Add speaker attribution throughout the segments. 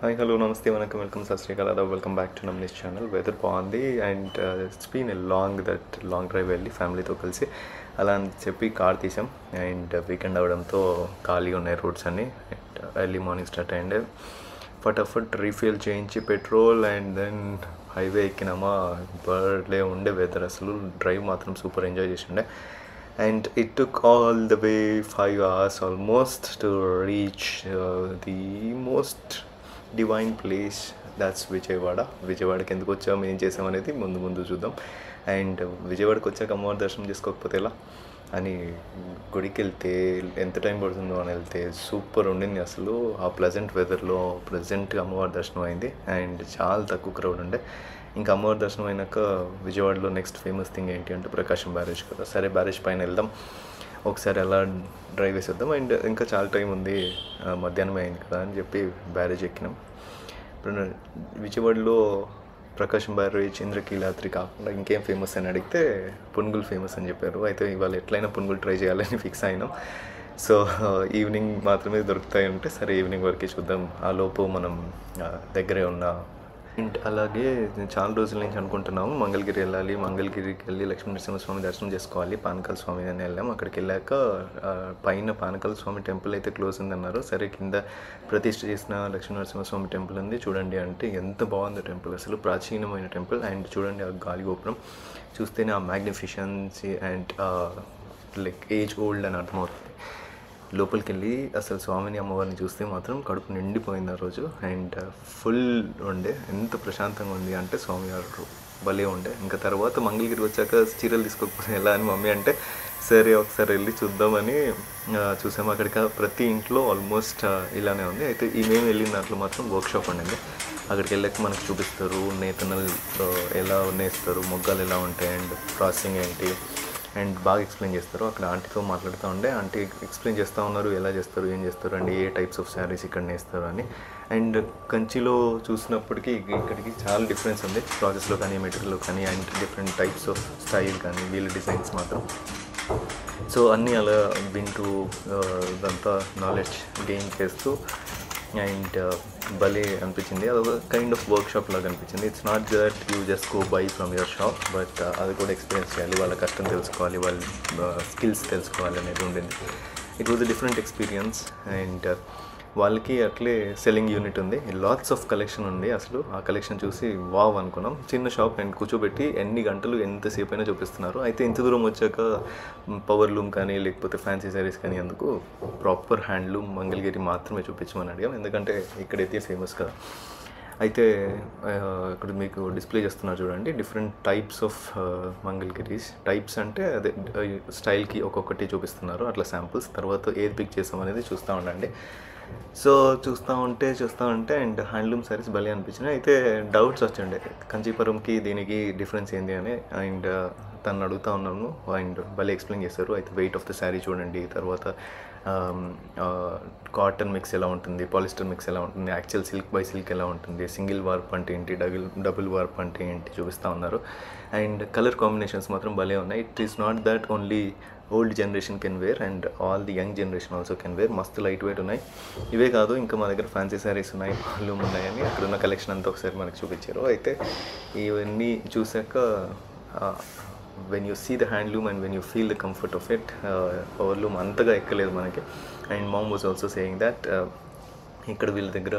Speaker 1: Hi hello నమస్తే వనకం welcome సత్ శ్రీ అకాల్ అదాబ్ వెల్కమ్ బ్యాక్ టు నమ్నీస్ ఛానల్. వెదర్ బాగుంది and it's been a long drive వెళ్ళి ఫ్యామిలీతో కలిసి అలా అని చెప్పి కార్ తీసాం. అండ్ వీకెండ్ అవడంతో ఖాళీ ఉన్నాయి రోడ్స్ అన్నీ. అండ్ ఎర్లీ మార్నింగ్ స్టార్ట్ అయ్యిండే ఫటాఫట్ రీఫిల్ చేయించి పెట్రోల్ అండ్ దెన్ హైవే ఎక్కినామా. బర్త్డే ఉండే వెదర్, అసలు డ్రైవ్ మాత్రం సూపర్ ఎంజాయ్ చేసిండే. And it took all the way 5 hours almost to reach the most divine place, that's విజయవాడకి ఎందుకు వచ్చాము, ఏం చేసాం అనేది ముందు చూద్దాం. అండ్ విజయవాడకి వచ్చాక అమ్మవారి దర్శనం చేసుకోకపోతే ఎలా అని గుడికి వెళ్తే ఎంత టైం పడుతుందో అని వెళ్తే సూపర్ ఉండింది. అసలు ఆ ప్లెజెంట్ వెదర్లో ప్లెజెంట్గా అమ్మవారి దర్శనం అయింది అండ్ చాలా తక్కువ క్రౌడ్ ఉండే. ఇంకా అమ్మవారి దర్శనం అయినాక విజయవాడలో నెక్స్ట్ ఫేమస్ థింగ్ ఏంటి అంటే ప్రకాశం బ్యారేజ్ కదా. సరే బ్యారేజ్ పైన వెళ్దాం, ఒకసారి అలా డ్రైవ్ వేసేద్దాం. అండ్ ఇంకా చాలా టైం ఉంది, మధ్యాహ్నమే అయింది కదా అని చెప్పి బ్యారేజ్ ఎక్కినాం. ఇప్పుడు విజయవాడలో ప్రకాశం బ్యారేజ్, ఇంద్రకీలాద్రి కాకుండా ఇంకేం ఫేమస్ అని అడిగితే పునుగులు ఫేమస్ అని చెప్పారు. అయితే ఇవాళ ఎట్లయినా పునుగులు ట్రై చేయాలని ఫిక్స్ అయినాం. సో ఈవినింగ్ మాత్రమే దొరుకుతాయి అంటే సరే ఈవినింగ్ వరకే చూద్దాం, ఆ లోపు మనం దగ్గరే ఉన్న. అండ్ అలాగే చాలా రోజుల నుంచి అనుకుంటున్నాము మంగళగిరి వెళ్ళాలి, మంగళగిరికి వెళ్ళి లక్ష్మీ నరసింహస్వామి దర్శనం చేసుకోవాలి. పానకాల స్వామి అని వెళ్ళాం. అక్కడికి వెళ్ళాక పైన పానకాల స్వామి టెంపుల్ అయితే క్లోజ్ ఉందన్నారు. సరే కింద ప్రతిష్ఠ చేసిన లక్ష్మీ నరసింహస్వామి టెంపుల్ ఉంది చూడండి అంటే ఎంత బాగుంది టెంపుల్, అసలు ప్రాచీనమైన టెంపుల్. అండ్ చూడండి ఆ గాలి గోపురం చూస్తేనే ఆ మ్యాగ్నిఫిషెన్సీ అండ్ లైక్ ఏజ్ ఓల్డ్ అని అర్థమవుతుంది. లోపలికి వెళ్ళి అసలు స్వామిని అమ్మవారిని చూస్తే మాత్రం కడుపు నిండిపోయింది ఆ రోజు. అండ్ ఫుల్ ఉండే, ఎంత ప్రశాంతంగా ఉంది అంటే స్వామివారు భలే ఉండే. ఇంకా తర్వాత మంగళగిరి వచ్చాక చీరలు తీసుకోకపోతే ఎలా అని మమ్మీ అంటే సరే ఒకసారి వెళ్ళి చూద్దామని చూసాము. అక్కడికి ప్రతి ఇంట్లో ఆల్మోస్ట్ ఇలానే ఉంది. అయితే ఈ మేము వెళ్ళిన దాంట్లో మాత్రం వర్క్షాప్ ఉండింది. అక్కడికి వెళ్ళాక మనకు చూపిస్తారు నేతనలు ఎలా నేస్తారు, మొగ్గాలు ఎలా ఉంటాయి అండ్ ప్రాసెసింగ్ ఏంటి అండ్ బాగా ఎక్స్ప్లెయిన్ చేస్తారు. అక్కడ ఆంటీతో మాట్లాడుతూ ఉండే ఆంటీ ఎక్స్ప్లెయిన్ చేస్తూ ఉన్నారు ఎలా చేస్తారు, ఏం చేస్తారు and A types of saris ఇక్కడ నేస్తారు అని. అండ్ కంచిలో చూసినప్పటికీ ఇక్కడికి చాలా డిఫరెన్స్ ఉంది ప్రాసెస్లో కానీ, మెటీరియల్లో కానీ and different types of style కానీ వీళ్ళ డిజైన్స్ మాత్రం. సో అన్నీ అలా వింటూ ఇదంతా నాలెడ్జ్ గెయిన్ చేస్తూ అండ్ భలే అనిపించింది. అదొక కైండ్ ఆఫ్ వర్క్షాప్ లాగా అనిపించింది. It's not that you just go buy from your shop, but అది కూడా ఎక్స్పీరియన్స్ చేయాలి, వాళ్ళ కష్టం తెలుసుకోవాలి, వాళ్ళ స్కిల్స్ తెలుసుకోవాలి అనేది ఉండింది. It was a different experience. And వాళ్ళకి అట్లే సెల్లింగ్ యూనిట్ ఉంది, లాట్స్ ఆఫ్ కలెక్షన్ ఉంది. అసలు ఆ కలెక్షన్ చూసి వావ్ అనుకున్నాం. చిన్న షాప్ అండ్ కూర్చోబెట్టి ఎన్ని గంటలు ఎంతసేపు అయినా చూపిస్తున్నారు. అయితే ఇంత దూరం వచ్చాక పవర్ లూమ్ కానీ లేకపోతే ఫ్యాన్సీ శారీస్ కానీ అందుకు ప్రాపర్ హ్యాండ్లూమ్ మంగళగిరి మాత్రమే చూపించమని అడిగాం, ఎందుకంటే ఇక్కడైతే ఫేమస్ కదా. అయితే ఇక్కడ మీకు డిస్ప్లే చేస్తున్నారు చూడండి, different types of Mangalagiris. Types అంటే అదే స్టైల్కి ఒక్కొక్కటి చూపిస్తున్నారు, అట్లా శాంపుల్స్. తర్వాత ఏది పిక్ చేసాం అనేది చూస్తూ ఉండండి. సో చూస్తూ ఉంటే అండ్ హ్యాండ్లూమ్ శారీస్ భలే అనిపించినాయి. అయితే డౌట్స్ వచ్చిండే కంచీపురంకి దీనికి డిఫరెన్స్ ఏంటి అని. అండ్ తను అడుగుతూ ఉన్నాను అండ్ భలే ఎక్స్ప్లెయిన్ చేశారు. అయితే వెయిట్ ఆఫ్ ద శారీ చూడండి, తర్వాత కాటన్ మిక్స్ ఎలా ఉంటుంది, పాలిస్టర్ మిక్స్ ఎలా ఉంటుంది, యాక్చువల్ సిల్క్ బై సిల్క్ ఎలా ఉంటుంది, సింగిల్ వార్ప్ అంటే ఏంటి, డబుల్ వార్ప్ అంటే ఏంటి చూపిస్తూ ఉన్నారు. అండ్ కలర్ కాంబినేషన్స్ మాత్రం భలే ఉన్నాయి. It is not that only old generation can wear and all the young generation also can wear. మస్తు లైట్ వెయిట్ ఉన్నాయి. ఇవే కాదు ఇంకా మా దగ్గర ఫ్యాన్సీ శారీస్ ఉన్నాయి, లూమ్ ఉన్నాయని అక్కడ ఉన్న కలెక్షన్ అంతా ఒకసారి మనకు చూపించారు. అయితే ఇవన్నీ చూసాక when you see the handloom and when you feel the comfort of it, powerloom అంతగా ఎక్కలేదు మనకి. And mom was also saying that ఇక్కడ వీళ్ళ దగ్గర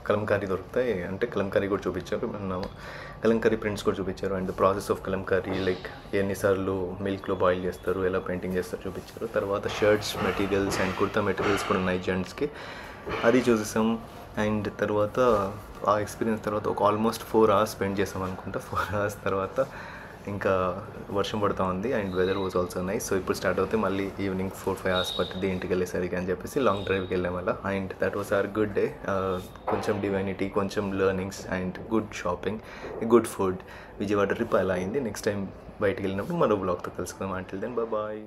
Speaker 1: కలంకారీ దొరుకుతాయి అంటే కలంకారీ కూడా చూపించారు, కలంకారీ ప్రింట్స్ కూడా చూపించారు. And process of Kalamkari like ఎన్నిసార్లు మిల్క్లో బాయిల్ చేస్తారు, ఎలా పెయింటింగ్ చేస్తారు చూపించారు. తర్వాత shirts materials and kurta materials కూడా ఉన్నాయి జెంట్స్కి, అది చూసేసాం. అండ్ తర్వాత ఆ ఎక్స్పీరియన్స్ తర్వాత ఒక ఆల్మోస్ట్ 4 hours స్పెండ్ చేసాం అనుకుంటా. 4 hours తర్వాత ఇంకా వర్షం పడుతూ ఉంది and weather was also nice. So ఇప్పుడు స్టార్ట్ అవుతే మళ్ళీ ఈవినింగ్ 4-5 hours పట్టింది ఇంటికి వెళ్ళేసరికి అని చెప్పేసి లాంగ్ డ్రైవ్కి వెళ్ళాం అలా. And that was our good day. కొంచెం డివైనిటీ, కొంచెం learnings and good shopping, good food. Vijayawada trip అలా అయింది. నెక్స్ట్ టైం బయటికి వెళ్ళినప్పుడు మరో బ్లాగ్తో కలుసుకుందాం. Until then bye.